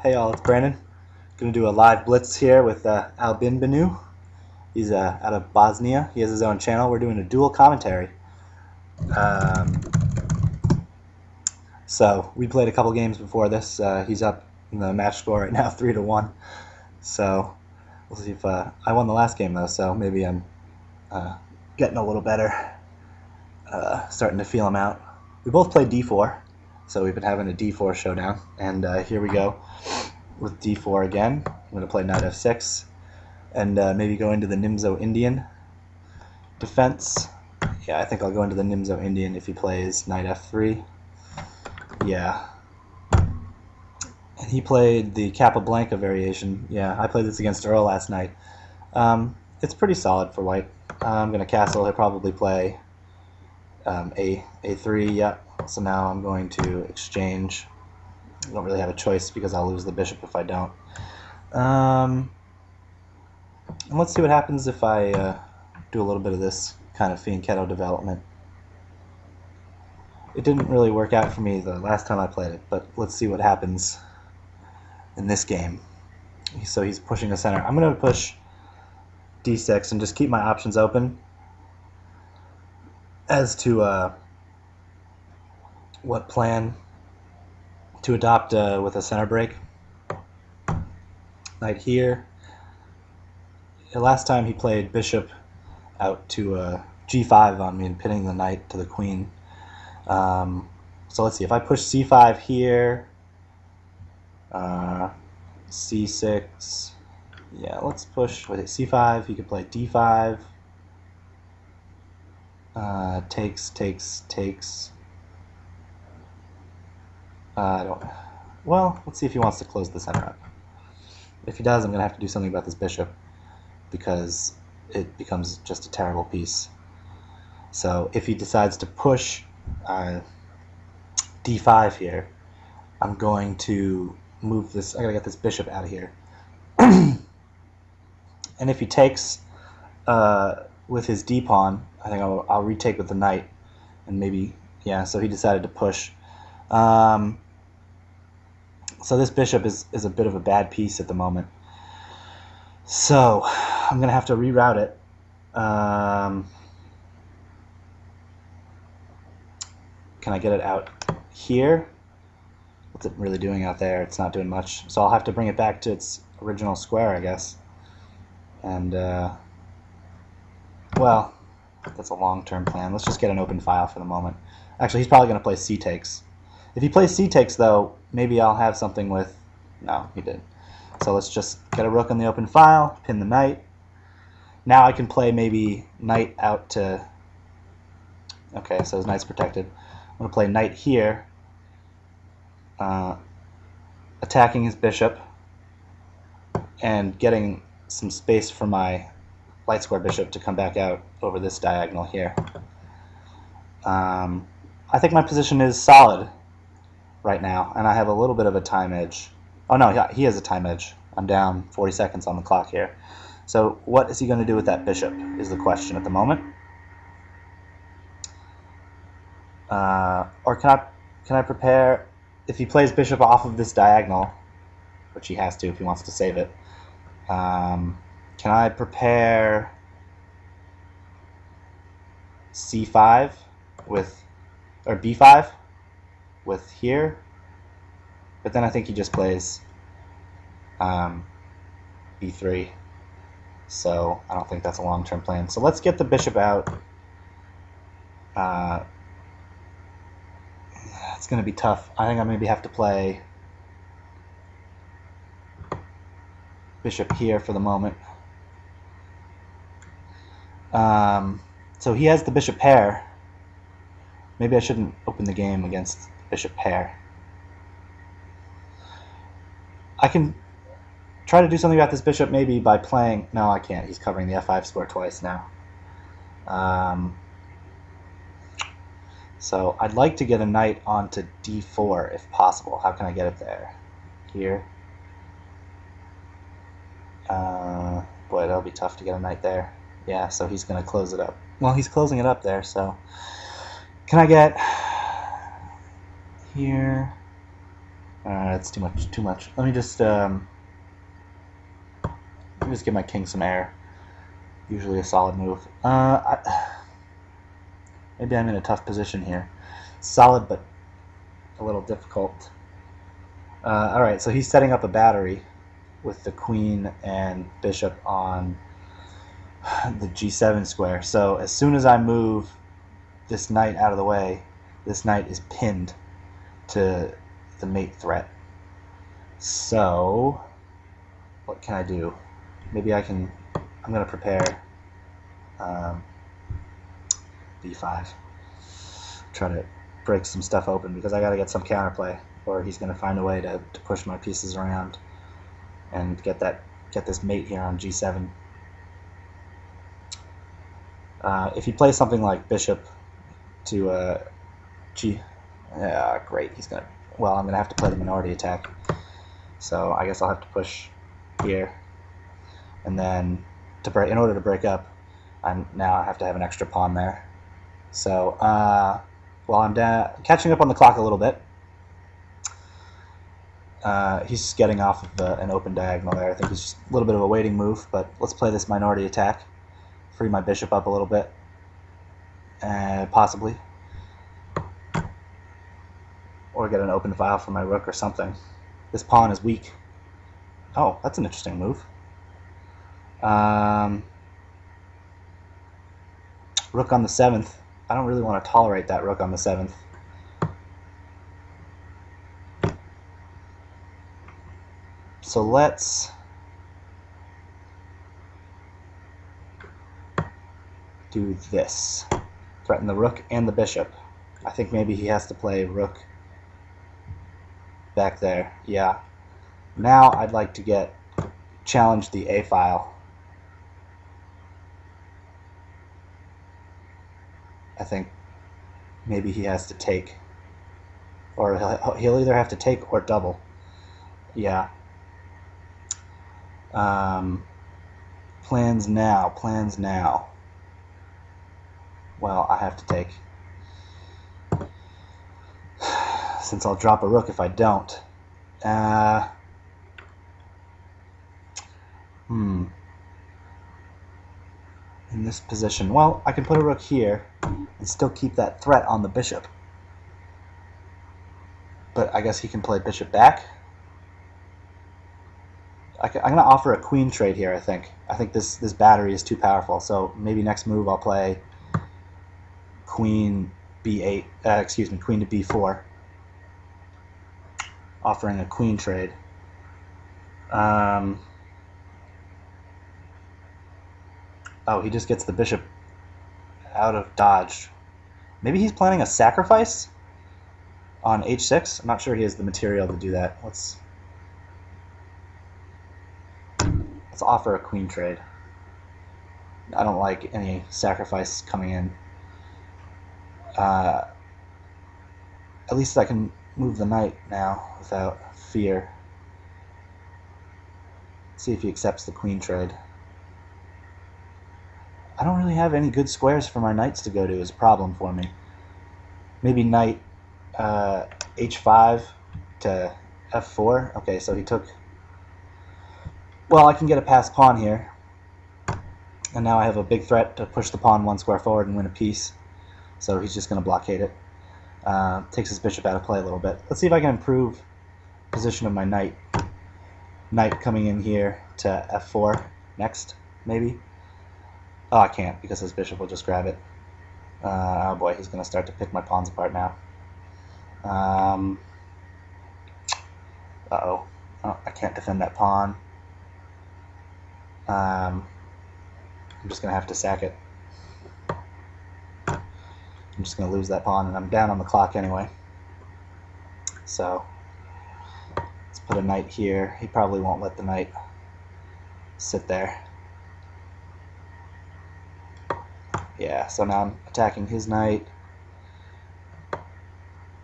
Hey all, it's Brandon. Going to do a live blitz here with Albinbinoo. He's out of Bosnia. He has his own channel. We're doing a dual commentary. So we played a couple games before this. He's up in the match score right now, 3-1. So we'll see if I won the last game though. So maybe I'm getting a little better. Starting to feel him out. We both played D4, so we've been having a D4 showdown. And here we go with D4 again. I'm going to play knight f6 and maybe go into the Nimzo Indian defense. Yeah, I think I'll go into the Nimzo Indian if he plays knight f3. Yeah. And he played the Capablanca variation. Yeah, I played this against Earl last night. It's pretty solid for white. I'm going to castle. He'll probably play A3. Yeah. So now I'm going to exchange. I don't really have a choice because I'll lose the bishop if I don't. And let's see what happens if I do a little bit of this kind of fianchetto development. It didn't really work out for me the last time I played it, but let's see what happens in this game. So he's pushing the center. I'm going to push d6 and just keep my options open as to what plan to adopt with a center break. Knight here. Last time he played bishop out to g5 on me and pinning the knight to the queen. So let's see, if I push c5 here, c6, yeah, let's push with it c5. He could play d5, takes. Well, let's see if he wants to close the center up. If he does, I'm going to have to do something about this bishop because it becomes just a terrible piece. So if he decides to push d5 here, I'm going to move this. I gotta get this bishop out of here. And if he takes with his d pawn, I think I'll retake with the knight, and maybe, yeah. So he decided to push. So this bishop is a bit of a bad piece at the moment. So I'm gonna have to reroute it. Can I get it out here? What's it really doing out there? It's not doing much. So I'll have to bring it back to its original square, I guess. And, well, that's a long-term plan. Let's just get an open file for the moment. Actually, he's probably going to play c takes. If he plays c takes, though, maybe I'll have something with... No, he didn't. So let's just get a rook on the open file, pin the knight. Now I can play maybe knight out to... Okay, so his knight's protected. I'm going to play knight here, attacking his bishop and getting some space for my light square bishop to come back out over this diagonal here. I think my position is solid right now, and I have a little bit of a time edge. Oh no, he has a time edge. I'm down 40 seconds on the clock here. So what is he going to do with that bishop is the question at the moment. Or can I prepare, if he plays bishop off of this diagonal, which he has to if he wants to save it, can I prepare c5 with, or b5 with here? But then I think he just plays b3. So I don't think that's a long-term plan. So let's get the bishop out. It's going to be tough. I think I maybe have to play bishop here for the moment. So he has the bishop pair. Maybe I shouldn't open the game against bishop pair. I can try to do something about this bishop maybe by playing... No, I can't. He's covering the f5 square twice now. So I'd like to get a knight onto d4 if possible. How can I get it there? Here. Boy, that'll be tough to get a knight there. Yeah, so he's going to close it up. Well, he's closing it up there, so... Can I get... Here... That's too much. Too much. Let me just give my king some air. Usually a solid move. Maybe I'm in a tough position here. Solid, but a little difficult. Alright, so he's setting up a battery with the queen and bishop on the g7 square. So as soon as I move this knight out of the way, this knight is pinned to the mate threat. So what can I do? Maybe I'm going to prepare b5. Try to break some stuff open because I got to get some counterplay, or he's going to find a way to push my pieces around and get this mate here on g7. If he plays something like bishop to g, great. He's gonna. Well, I'm gonna have to play the minority attack. So I guess I'll have to push here, and then in order to break up, I have to have an extra pawn there. So while I'm catching up on the clock a little bit, he's getting off of an open diagonal there. I think it's just a little bit of a waiting move, but let's play this minority attack. Free my bishop up a little bit, possibly, or get an open file for my rook or something. This pawn is weak. Oh, that's an interesting move. Rook on the 7th. I don't really want to tolerate that rook on the 7th. So let's do this. Threaten the rook and the bishop. I think maybe he has to play rook back there. Yeah. Now I'd like to challenge the A file. I think maybe he has to take, or he'll either have to take or double. Yeah. Plans now. Well, I have to take, since I'll drop a rook if I don't. In this position, well, I can put a rook here and still keep that threat on the bishop. But I guess he can play bishop back. I'm going to offer a queen trade here, I think. I think this battery is too powerful, so maybe next move I'll play queen b8, queen to b4, offering a queen trade. Oh, he just gets the bishop out of dodge. Maybe he's planning a sacrifice on h6. I'm not sure he has the material to do that. Let's offer a queen trade. I don't like any sacrifice coming in. At least I can move the knight now without fear. See if he accepts the queen trade. I don't really have any good squares for my knights to go to is a problem for me. Maybe knight h5 to f4. Okay, so he took... Well, I can get a passed pawn here. And now I have a big threat to push the pawn one square forward and win a piece. So he's just going to blockade it. Takes his bishop out of play a little bit. Let's see if I can improve the position of my knight. Knight coming in here to f4 next, maybe. Oh, I can't because his bishop will just grab it. Oh boy, he's going to start to pick my pawns apart now. Uh-oh. Oh, I can't defend that pawn. I'm just going to have to sack it. I'm just going to lose that pawn, and I'm down on the clock anyway. So, let's put a knight here. He probably won't let the knight sit there. Yeah, so now I'm attacking his knight.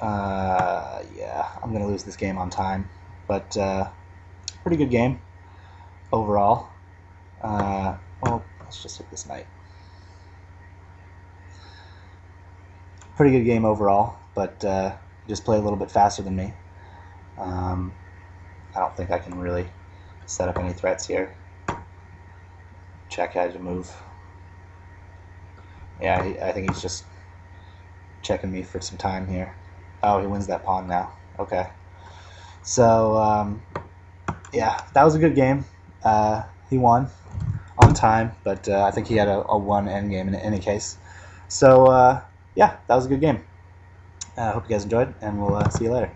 Yeah, I'm going to lose this game on time. But, pretty good game overall. Well, let's just hit this knight. Pretty good game overall, but just play a little bit faster than me. I don't think I can really set up any threats here. Check how to move. Yeah, I think he's just checking me for some time here. Oh, he wins that pawn now. Okay. So, yeah, that was a good game. He won on time, but I think he had a one endgame in any case. So, yeah, that was a good game. I hope you guys enjoyed, and we'll see you later.